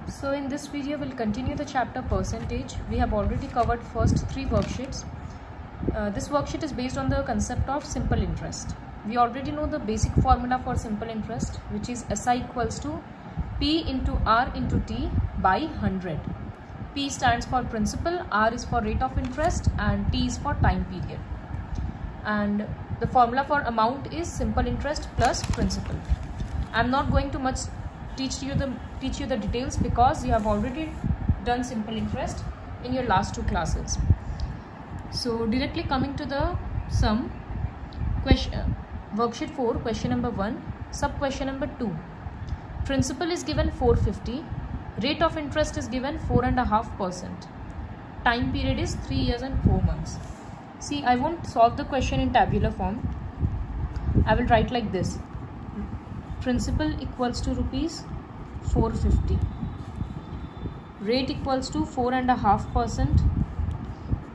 So in this video we'll continue the chapter percentage. We have already covered first 3 worksheets. This worksheet is based on the concept of simple interest. We already know the basic formula for simple interest, which is SI equals to P into R into T by 100. P stands for principal, R is for rate of interest and T is for time period. And the formula for amount is simple interest plus principal. I'm not going to much teach you the details because you have already done simple interest in your last 2 classes. So directly coming to the sum, worksheet 4, question number 1, sub question number 2. Principal is given 450, rate of interest is given 4.5%, time period is 3 years and 4 months. See, I won't solve the question in tabular form. I will write like this: principal equals to rupees 450, rate equals to 4.5%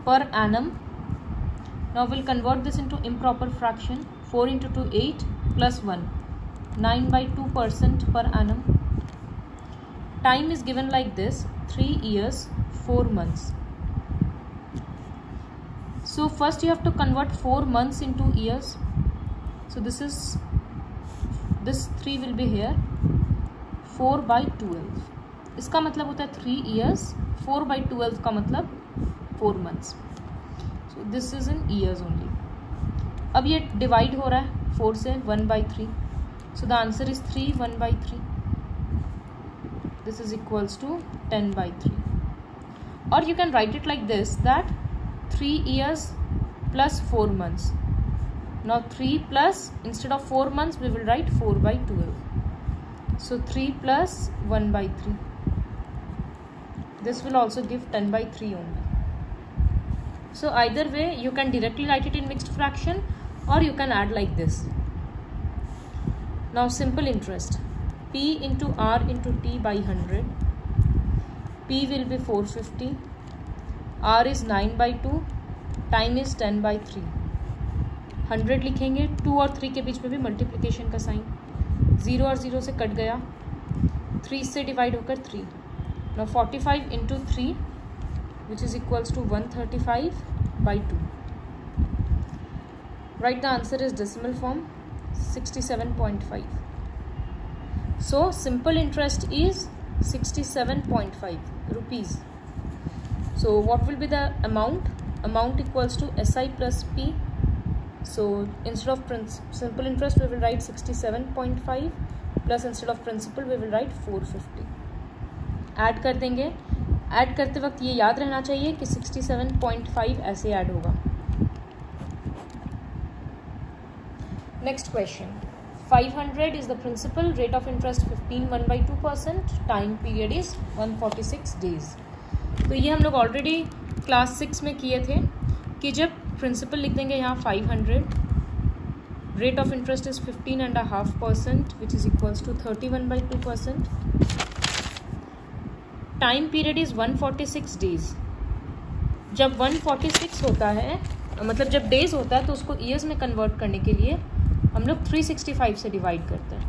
per annum. Now we'll convert this into improper fraction. 4 into 2 8 plus 1 9/2% per annum. Time is given like this: 3 years 4 months. So first you have to convert 4 months into years. So this 3 will be here. 4/12 इसका मतलब होता है 3 years. 4/12 का मतलब 4 months. So this is in years only. अब ये divide हो रहा है 4 से 1/3. So the answer is 3 1/3. This is equals to 10/3. Or you can write it like this, that 3 years plus 4 months. Now 3 plus, instead of 4 months we will write 4/12. So 3 plus 1/3. This will also give 10/3 only. So either way you can directly write it in mixed fraction or you can add like this. Now simple interest, P into R into T by 100. P will be 450, R is 9/2, time is 10/3. 100 लिखेंगे, 2 और 3 के बीच में भी multiplication का sign, 0 और 0 से cut गया, 3 से डिवाइड होकर 3. Now 45 into 3 which is equals to 135/2. Write the answer is decimal form, 67.5. So simple interest is 67.5 rupees. So what will be the amount? Amount equals to SI plus P. So instead of simple interest we will write 67.5 plus instead of principal we will write 450. Add कर देंगे. Add करते वक्त ये याद रहना चाहिए कि 67.5 ऐसे ऐड होगा. Next question, 500 is the principal, rate of interest 15 1/2%, time period is 146 days. तो ये हम लोग ऑलरेडी क्लास 6 में किए थे कि जब प्रिंसिपल लिख देंगे यहाँ 500, rate of interest is 15.5% which is equals to 31/2%, time period is 146 days. जब 146 होता है, मतलब जब डेज होता है, तो उसको ईयर्स में कन्वर्ट करने के लिए हम लोग 365 से डिवाइड करते हैं.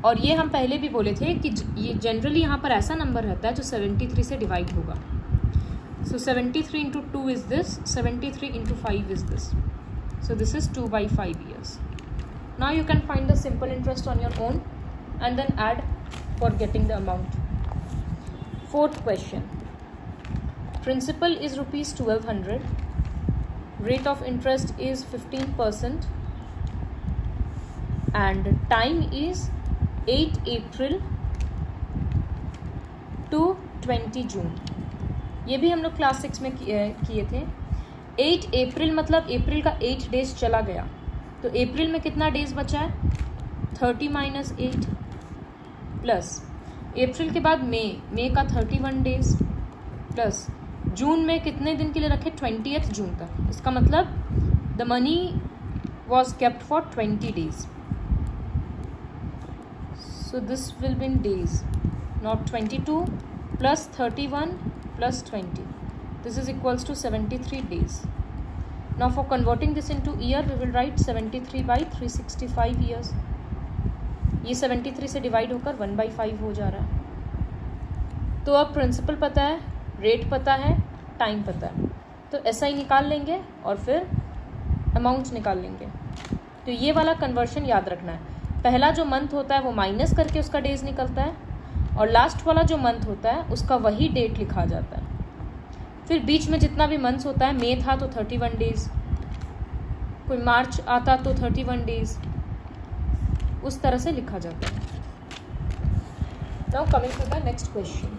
और ये हम पहले भी बोले थे कि ये जनरली यहाँ पर ऐसा नंबर रहता है जो 73 से डिवाइड होगा. So 73 into 2 is this, 73 into 5 is this. So this is 2/5 years. Now you can find the simple interest on your own and then add for getting the amount. Fourth question, principal is rupees 1200, rate of interest is 15% and time is 8 April to 20 June. ये भी हम लोग class 6 में किए थे. 8 अप्रैल मतलब अप्रैल का 8 days चला गया, तो अप्रैल में कितना डेज बचा है? 30 - 8 प्लस अप्रैल के बाद मई का 31 डेज प्लस जून में कितने दिन के लिए रखे? 20th जून तक. इसका मतलब the money was kept for 20 days. So this will be in days. Now 22 plus 31 plus 20. This is equals to 73 days. Now for converting this into year we will write 73/365 years. ये 73 से divide होकर 1/5 हो जा रहा है. तो अब principal पता है, रेट पता है, टाइम पता है, तो SI निकाल लेंगे और फिर अमाउंट निकाल लेंगे। तो ये वाला कन्वर्शन याद रखना है, पहला जो मंथ होता है वो माइनस करके उसका डेज निकलता है और लास्ट वाला जो मंथ होता है उसका वही डेट लिखा जाता है। फिर बीच में जितना भी मंथ्स होता है, मई था तो 31 डेज, कोई मार्च आता तो 31 डेज, उस तरह से लिखा जाता है। Now coming to the next question.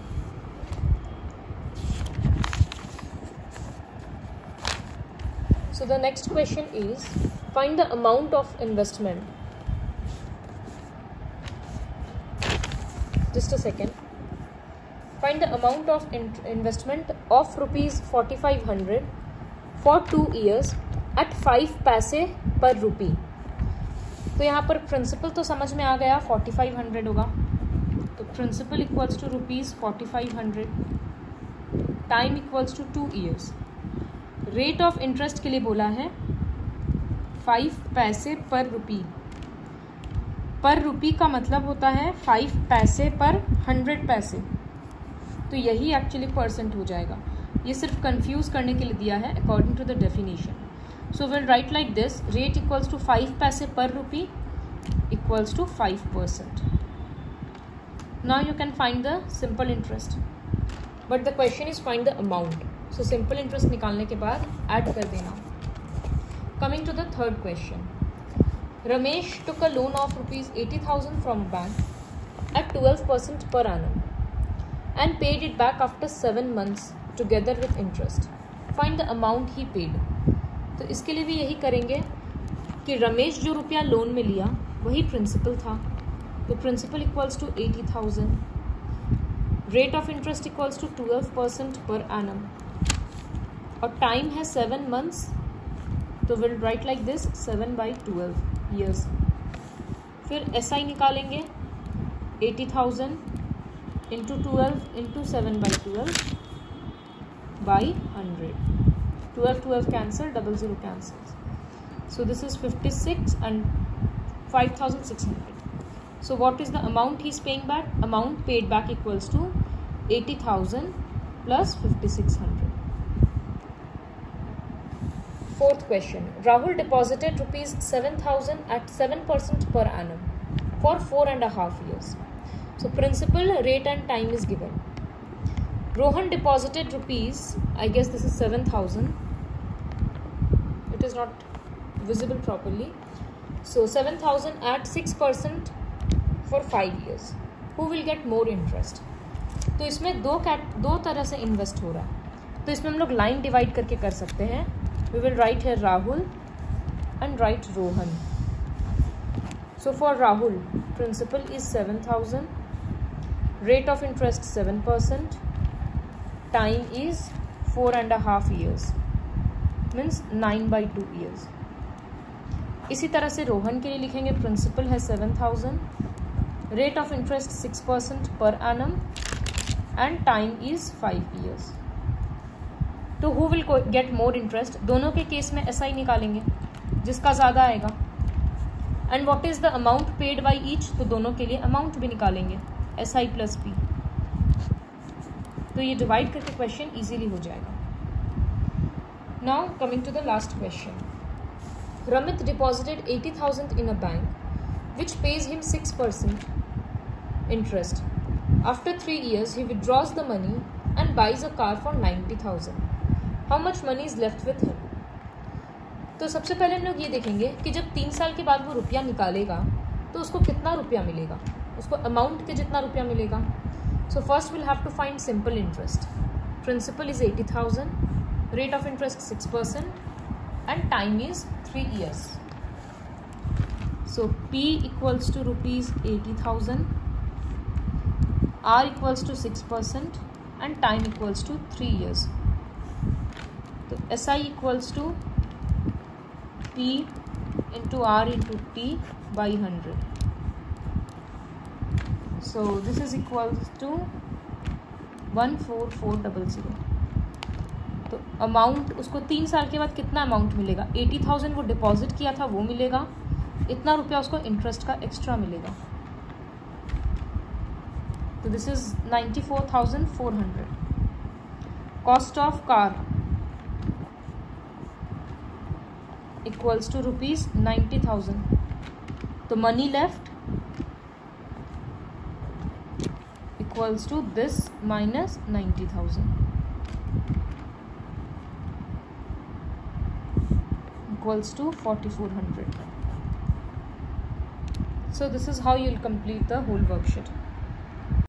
So the next question is, find the amount of investment. Just a second. Find the amount of investment of rupees 4500 for 2 years at 5 पैसे पर रुपी। तो यहाँ पर प्रिंसिपल तो समझ में आ गया, 4500 होगा, तो principal equals to rupees 4500, time equals to 2 years। Rate of interest के लिए बोला है 5 पैसे पर रुपी। पर रुपी का मतलब होता है 5 पैसे पर 100 पैसे, तो यही एक्चुअली परसेंट हो जाएगा। ये सिर्फ कंफ्यूज करने के लिए दिया है according to the definition. So will write like this, rate equals to 5 पैसे पर rupee equals to 5%। Now you can find the simple interest, but the question is find the amount. So simple interest निकालने के बाद add कर देना। Coming to the third question, Ramesh took a loan of rupees 80,000 from bank at 12% per annum and paid it back after 7 months together with interest. Find the amount he paid. तो इसके लिए भी यही करेंगे कि रमेश जो रुपया लोन में लिया वही प्रिंसिपल था, तो principal equals to 80,000, rate of interest equals to 12% per annum, और टाइम है 7 months, तो will write like this 7/12 years। फिर SI निकालेंगे 80,000 into 12 into 7/12 by 100, 12 cancel, 00 cancels, so this is 56 and 5,600. So what is the amount he is paying back? Amount paid back equals to 80,000 plus 5,600. Fourth question, Rahul deposited rupees 7,000 at 7% per annum for 4.5 years. So principal, rate and time is given. Rohan deposited rupees, I guess this is 7,000. It is not visible properly. So 7,000 at 6% for 5 years. Who will get more interest? तो इसमें दो तरह से invest हो रहा है, तो इसमें हम लोग लाइन डिवाइड करके कर सकते हैं। We will write here Rahul and write Rohan. So for Rahul, principal is 7,000, rate of interest 7%, time is 4.5 years, means 9/2 years. इसी तरह से रोहन के लिए लिखेंगे प्रिंसिपल है 7,000, rate of interest 6% per annum and time is 5 years. तो who will get more interest? दोनों के केस में SI निकालेंगे, जिसका ज़्यादा आएगा। And what is the amount paid by each? तो दोनों के लिए अमाउंट भी निकालेंगे, SI प्लस P। तो ये डिवाइड करके क्वेश्चन इजीली हो जाएगा। Now coming to the last question, Ramit deposited 80,000 in a bank, which pays him 6% interest. After 3 years, he withdraws the money and buys a car for 90,000. How much money is left with him? तो सबसे पहले हम लोग ये देखेंगे कि जब 3 साल के बाद वो रुपया निकालेगा तो उसको कितना रुपया मिलेगा, उसको अमाउंट के जितना रुपया मिलेगा। So first will have to find simple interest. Principal is 80,000, rate of interest 6% and time is 3 years. So P equals to rupees 80,000, R equals to 6% and time equals to 3 years. तो SI equals to P into R into T by 100. So this is equals to 14400. तो amount उसको 3 साल के बाद कितना amount मिलेगा? 80,000 वो deposit किया था वो मिलेगा, इतना रुपया उसको इंटरेस्ट का एक्स्ट्रा मिलेगा। So this is 94,400. Cost of car equals to rupees 90,000. The money left equals to this minus 90,000 equals to 4,400. So this is how you will complete the whole worksheet.